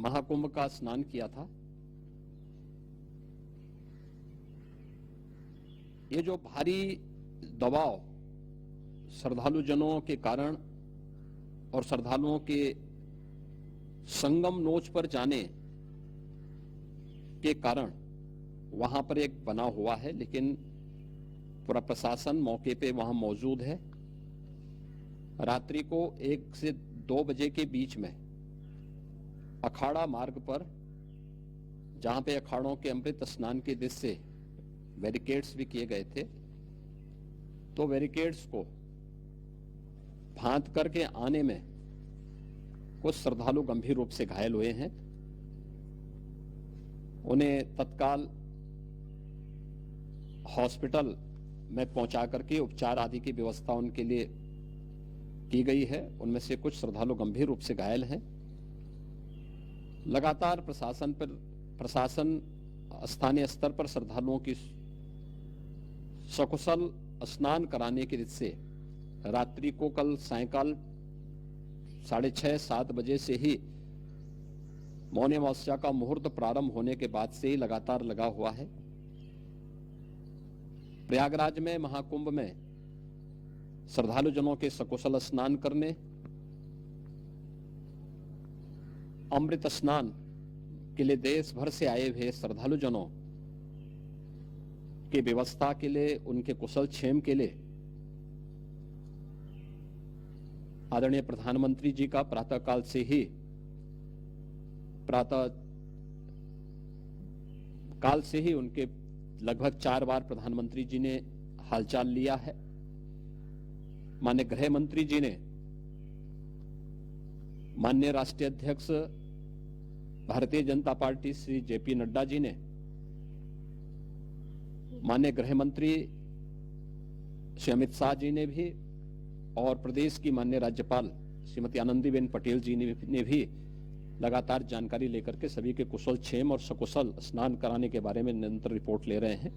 महाकुंभ का स्नान किया था। ये जो भारी दबाव श्रद्धालु जनों के कारण और श्रद्धालुओं के संगम नोच पर जाने के कारण वहां पर एक बना हुआ है, लेकिन पूरा प्रशासन मौके पे वहां मौजूद है। रात्रि को 1 से 2 बजे के बीच में अखाड़ा मार्ग पर, जहां पे अखाड़ों के अमृत स्नान के दृश्य से बैरिकेड्स भी किए गए थे, तो बैरिकेड्स को फांद करके आने में कुछ श्रद्धालु गंभीर रूप से घायल हुए हैं। उन्हें तत्काल हॉस्पिटल में पहुंचा करके उपचार आदि की व्यवस्था उनके लिए की गई है। उनमें से कुछ श्रद्धालु गंभीर रूप से घायल हैं। लगातार प्रशासन स्थानीय स्तर पर श्रद्धालुओं की सकुशल स्नान कराने के दृष्टि से रात्रि को कल सायंकाल 6:30-7 बजे से ही मौनी अमावस्या का मुहूर्त प्रारंभ होने के बाद से ही लगातार लगा हुआ है। प्रयागराज में महाकुंभ में श्रद्धालु जनों के सकुशल स्नान करने, अमृत स्नान के लिए देश भर से आए हुए श्रद्धालु जनों की व्यवस्था के लिए, उनके कुशल क्षेम के लिए आदरणीय प्रधानमंत्री जी का प्रातःकाल से ही उनके लगभग 4 बार प्रधानमंत्री जी ने हालचाल लिया है। माननीय गृह मंत्री जी ने, माननीय राष्ट्रीय अध्यक्ष भारतीय जनता पार्टी श्री जेपी नड्डा जी ने, माननीय गृह मंत्री श्री अमित शाह जी ने भी, और प्रदेश की माननीय राज्यपाल श्रीमती आनंदीबेन पटेल जी ने भी लगातार जानकारी लेकर के सभी के कुशल क्षेम और सकुशल स्नान कराने के बारे में निरंतर रिपोर्ट ले रहे हैं।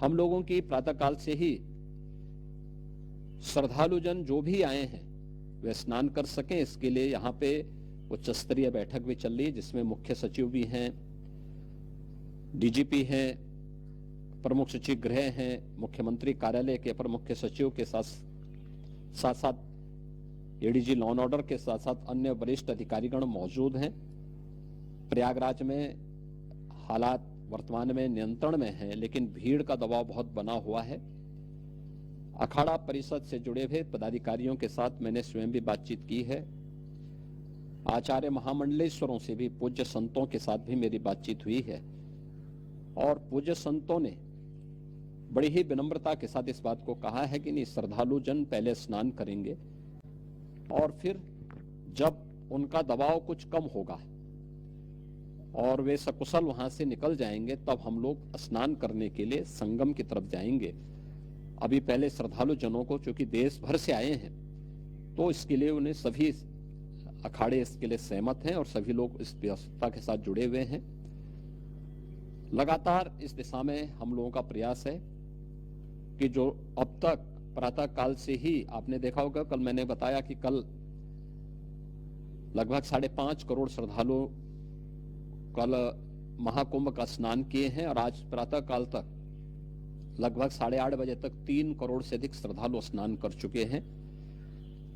हम लोगों की प्रातःकाल से ही श्रद्धालु जन जो भी आए हैं वे स्नान कर सकें, इसके लिए यहाँ पे उच्च स्तरीय बैठक भी चल रही है, जिसमें मुख्य सचिव भी हैं, डीजीपी हैं, प्रमुख सचिव गृह हैं, मुख्यमंत्री कार्यालय के अपर मुख्य सचिव के साथ एडीजी लॉ एंड ऑर्डर के साथ साथ अन्य वरिष्ठ अधिकारीगण मौजूद हैं। प्रयागराज में हालात वर्तमान में नियंत्रण में हैं, लेकिन भीड़ का दबाव बहुत बना हुआ है। अखाड़ा परिषद से जुड़े हुए पदाधिकारियों के साथ मैंने स्वयं भी बातचीत की है। आचार्य महामंडलेश्वरों से भी, पूज्य संतों के साथ भी मेरी बातचीत हुई है, और पूज्य संतों ने बड़ी ही विनम्रता के साथ इस बात को कहा है कि नहीं, श्रद्धालु जन पहले स्नान करेंगे और फिर जब उनका दबाव कुछ कम होगा और वे सकुशल वहां से निकल जाएंगे, तब हम लोग स्नान करने के लिए संगम की तरफ जाएंगे। अभी पहले श्रद्धालु जनों को, चूंकि देश भर से आए हैं, तो इसके लिए उन्हें सभी अखाड़े इसके लिए सहमत हैं और सभी लोग इस व्यवस्था के साथ जुड़े हुए हैं। लगातार इस दिशा में हम लोगों का प्रयास है कि जो अब तक प्रातः काल से ही आपने देखा होगा, कल मैंने बताया कि कल लगभग 5.5 करोड़ श्रद्धालु कल महाकुंभ का स्नान किए हैं, और आज प्रातः काल तक लगभग 8:30 बजे तक 3 करोड़ से अधिक श्रद्धालु स्नान कर चुके हैं,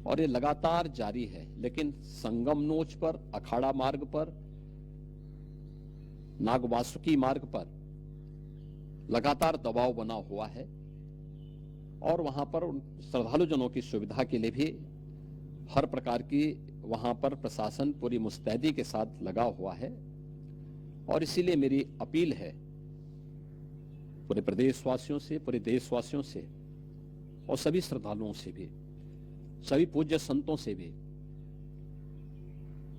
और ये लगातार जारी है। लेकिन संगम नोच पर, अखाड़ा मार्ग पर, नागवासुकी मार्ग पर लगातार दबाव बना हुआ है, और वहां पर श्रद्धालु जनों की सुविधा के लिए भी हर प्रकार की वहां पर प्रशासन पूरी मुस्तैदी के साथ लगा हुआ है। और इसीलिए मेरी अपील है पूरे प्रदेशवासियों से, पूरे देशवासियों से, और सभी श्रद्धालुओं से भी, सभी पूज्य संतों से भी,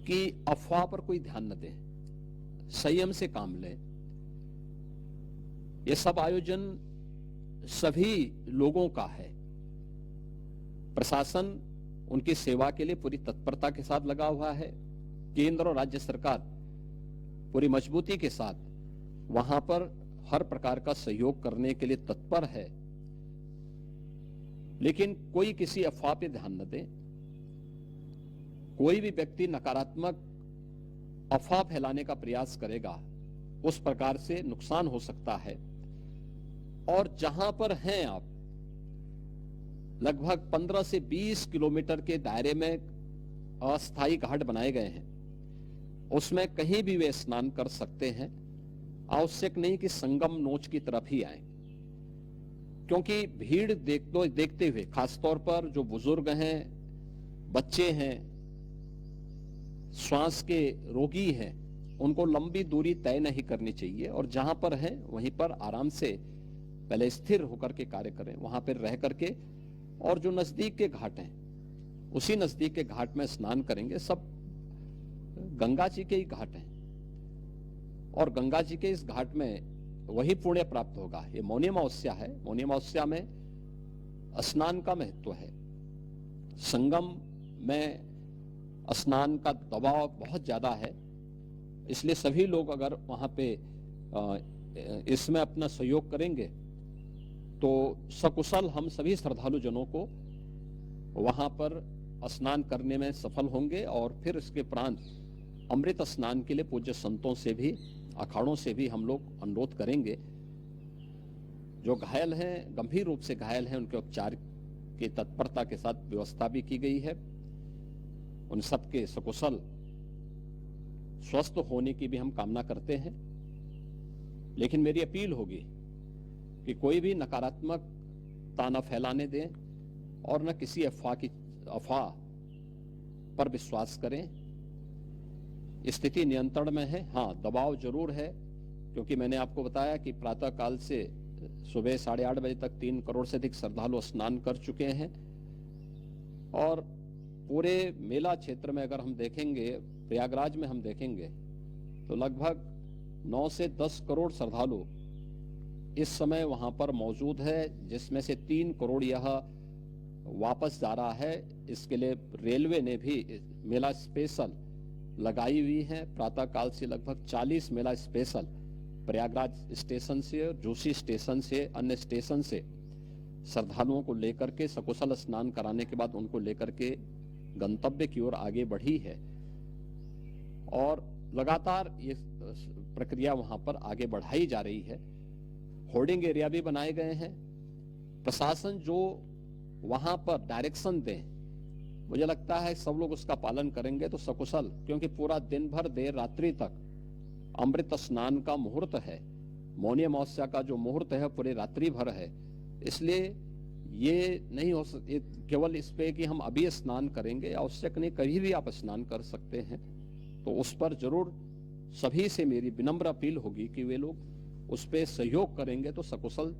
कि अफवाह पर कोई ध्यान न दें, संयम से काम लें। ये सब आयोजन सभी लोगों का है। प्रशासन उनकी सेवा के लिए पूरी तत्परता के साथ लगा हुआ है। केंद्र और राज्य सरकार पूरी मजबूती के साथ वहां पर हर प्रकार का सहयोग करने के लिए तत्पर है। लेकिन कोई किसी अफवाह पे ध्यान न दे। कोई भी व्यक्ति नकारात्मक अफवाह फैलाने का प्रयास करेगा उस प्रकार से नुकसान हो सकता है। और जहां पर हैं आप, लगभग 15 से 20 किलोमीटर के दायरे में अस्थायी घाट बनाए गए हैं, उसमें कहीं भी वे स्नान कर सकते हैं। आवश्यक नहीं कि संगम नोच की तरफ ही आए, क्योंकि भीड़ देखते हुए, खासतौर पर जो बुजुर्ग हैं, बच्चे हैं, श्वास के रोगी हैं, उनको लंबी दूरी तय नहीं करनी चाहिए और जहां पर है वहीं पर आराम से पहले स्थिर होकर के कार्य करें, वहां पर रह करके। और जो नजदीक के घाट हैं, उसी नजदीक के घाट में स्नान करेंगे। सब गंगा जी के ही घाट हैं और गंगा जी के इस घाट में वही पुण्य प्राप्त होगा। ये मौनी अमावस्या है, मौनी अमावस्या में स्नान का महत्व है। संगम में स्नान का दबाव बहुत ज्यादा है, इसलिए सभी लोग अगर वहां पे इसमें अपना सहयोग करेंगे तो सकुशल हम सभी श्रद्धालु जनों को वहां पर स्नान करने में सफल होंगे। और फिर इसके उपरांत अमृत स्नान के लिए पूज्य संतों से भी, अखाड़ों से भी हम लोग अनुरोध करेंगे। जो घायल हैं, गंभीर रूप से घायल हैं, उनके उपचार की तत्परता के साथ व्यवस्था भी की गई है। उन सबके सकुशल स्वस्थ होने की भी हम कामना करते हैं। लेकिन मेरी अपील होगी कि कोई भी नकारात्मकता न फैलाने दें और न किसी अफवाह पर विश्वास करें। स्थिति नियंत्रण में है, हाँ दबाव जरूर है, क्योंकि मैंने आपको बताया कि प्रातः काल से सुबह 8:30 बजे तक 3 करोड़ से अधिक श्रद्धालु स्नान कर चुके हैं। और पूरे मेला क्षेत्र में अगर हम देखेंगे, प्रयागराज में हम देखेंगे तो लगभग 9 से 10 करोड़ श्रद्धालु इस समय वहां पर मौजूद है, जिसमें से 3 करोड़ यह वापस जा रहा है। इसके लिए रेलवे ने भी मेला स्पेशल लगाई हुई है। प्रातः काल से लगभग 40 मेला स्पेशल प्रयागराज स्टेशन से, जोशी स्टेशन से, अन्य स्टेशन से श्रद्धालुओं को लेकर के सकुशल स्नान कराने के बाद उनको लेकर के गंतव्य की ओर आगे बढ़ी है। और लगातार ये प्रक्रिया वहां पर आगे बढ़ाई जा रही है। होर्डिंग एरिया भी बनाए गए हैं। प्रशासन जो वहां पर डायरेक्शन दे, मुझे लगता है सब लोग उसका पालन करेंगे तो सकुशल, क्योंकि पूरा दिन भर देर रात्रि तक अमृत स्नान का मुहूर्त है। मौनी अमावस्या का जो मुहूर्त है पूरे रात्रि भर है, इसलिए ये नहीं हो केवल इस पे कि हम अभी स्नान करेंगे, आवश्यक नहीं, कभी भी आप स्नान कर सकते हैं। तो उस पर जरूर सभी से मेरी विनम्र अपील होगी कि वे लोग उस पे सहयोग करेंगे तो सकुशल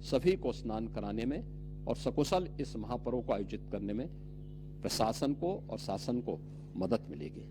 सभी को स्नान कराने में और सकुशल इस महापर्व को आयोजित करने में प्रशासन को और शासन को मदद मिलेगी।